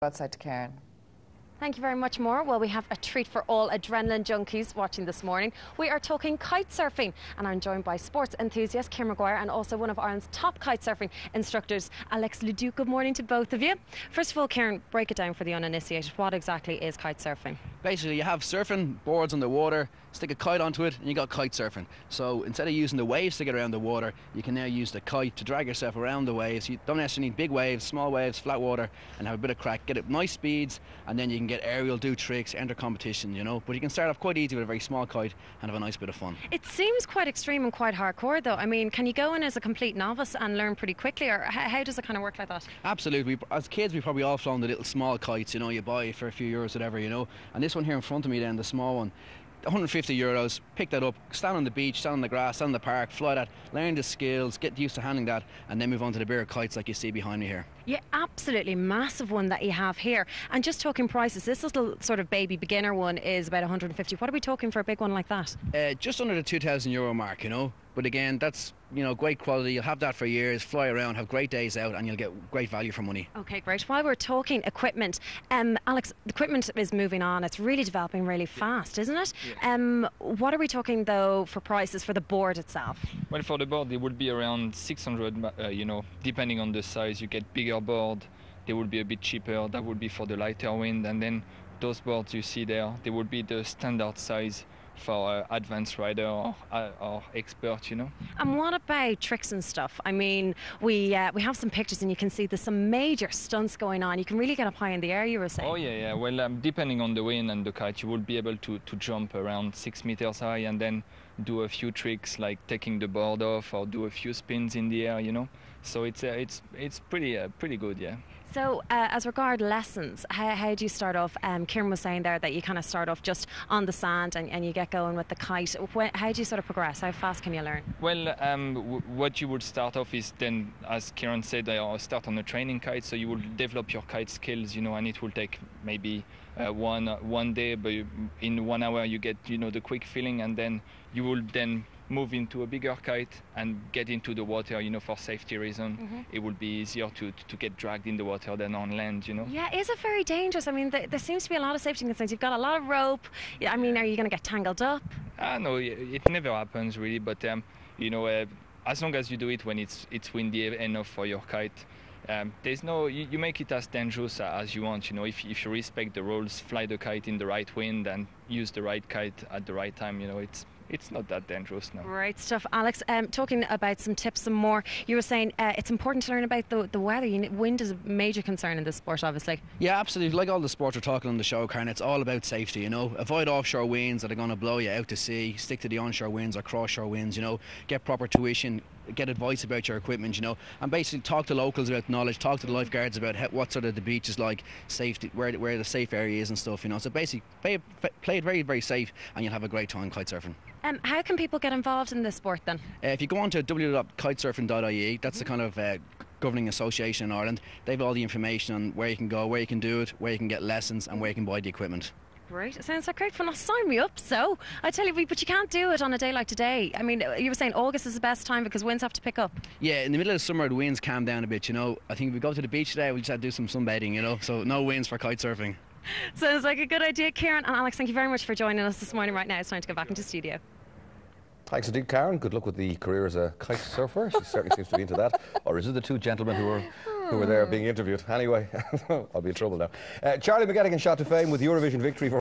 Outside to Karen. Thank you very much, Maura. Well, we have a treat for all adrenaline junkies watching this morning. We are talking kite surfing, and I'm joined by sports enthusiast Kieran Maguire and also one of Ireland's top kite surfing instructors, Alexis. Good morning to both of you. First of all, Kieran, break it down for the uninitiated. What exactly is kite surfing? Basically, you have surfing boards on the water, stick a kite onto it, and you got kite surfing. So instead of using the waves to get around the water, you can now use the kite to drag yourself around the waves. You don't necessarily need big waves, small waves, flat water, and have a bit of crack. Get it nice speeds, and then you can get aerial, do tricks, enter competition, you know. But you can start off quite easy with a very small kite and have a nice bit of fun. It seems quite extreme and quite hardcore, though. I mean, can you go in as a complete novice and learn pretty quickly, or how does it kind of work like that? Absolutely. As kids, we probably all flown the little small kites, you know, you buy for a few euros, whatever, you know. And this one here in front of me then, the small one, 150 euros, pick that up, stand on the beach, stand on the grass, stand in the park, fly that, learn the skills, get used to handling that, and then move on to the bigger kites like you see behind me here. Yeah, absolutely massive one that you have here. And just talking prices, this little sort of baby beginner one is about 150. What are we talking for a big one like that? Just under the 2,000 euro mark, you know. But again, that's, you know, great quality. You'll have that for years, fly around, have great days out, and you'll get great value for money. Okay, great. While we're talking equipment, Alex, the equipment is moving on. It's really developing really fast, isn't it? Yeah. What are we talking, though, for prices for the board itself? Well, for the board, it would be around 600, you know, depending on the size. You get bigger board, they would be a bit cheaper. That would be for the lighter wind. And then those boards you see there, they would be the standard size for advanced rider or expert, you know. And what about tricks and stuff? I mean, we have some pictures and you can see there's some major stunts going on. You can really get up high in the air, you were saying. Oh yeah. Well, depending on the wind and the kite, you will be able to jump around 6 meters high and then do a few tricks like taking the board off or do a few spins in the air, you know. So it's pretty good, yeah. So as regard lessons, how do you start off? Kieran was saying there that you kind of start off just on the sand and you get going with the kite. How do you sort of progress? How fast can you learn? Well, what you would start off is then, as Kieran said, start on a training kite. So you will develop your kite skills, you know, and it will take maybe one day, but in 1 hour you get, you know, the quick feeling, and then you will then move into a bigger kite and get into the water, you know, for safety reason. Mm-hmm. It would be easier to get dragged in the water than on land, you know. Yeah, is it very dangerous? I mean, there seems to be a lot of safety concerns. You've got a lot of rope. I mean, are you going to get tangled up? No, it never happens really, but you know, as long as you do it when it's windy enough for your kite, there's no, you make it as dangerous as you want, you know. If you respect the rules, fly the kite in the right wind and use the right kite at the right time, you know, it's not that dangerous now. Great stuff, Alex. Talking about some tips some more, you were saying it's important to learn about the weather. Wind is a major concern in this sport, obviously. Yeah, absolutely. Like all the sports we're talking on the show, Karen, it's all about safety, you know. Avoid offshore winds that are going to blow you out to sea. Stick to the onshore winds or cross-shore winds, you know. Get proper tuition. Get advice about your equipment, you know, and basically talk to locals about knowledge, talk to the lifeguards about what sort of the beach is like, safety, where the safe area is and stuff, you know. So basically play it very, very safe and you'll have a great time kite surfing. How can people get involved in this sport then? If you go on to www.kitesurfing.ie, that's the kind of governing association in Ireland. They have all the information on where you can go, where you can do it, where you can get lessons and where you can buy the equipment. Great, it sounds like great fun. I'll sign me up. So I tell you, but you can't do it on a day like today. I mean, you were saying August is the best time because winds have to pick up. Yeah, in the middle of the summer the winds calm down a bit, you know. I think if we go to the beach today we'll just have to do some sunbathing, you know, so no winds for kite surfing. Sounds like a good idea. Kieran and Alex, thank you very much for joining us this morning. Right now it's time to go back into studio. Thanks indeed, Karen. Good luck with the career as a kite surfer. She certainly seems to be into that. Or is it the two gentlemen who were there being interviewed? Anyway, I'll be in trouble now. Charlie McGettigan shot to fame with Eurovision victory for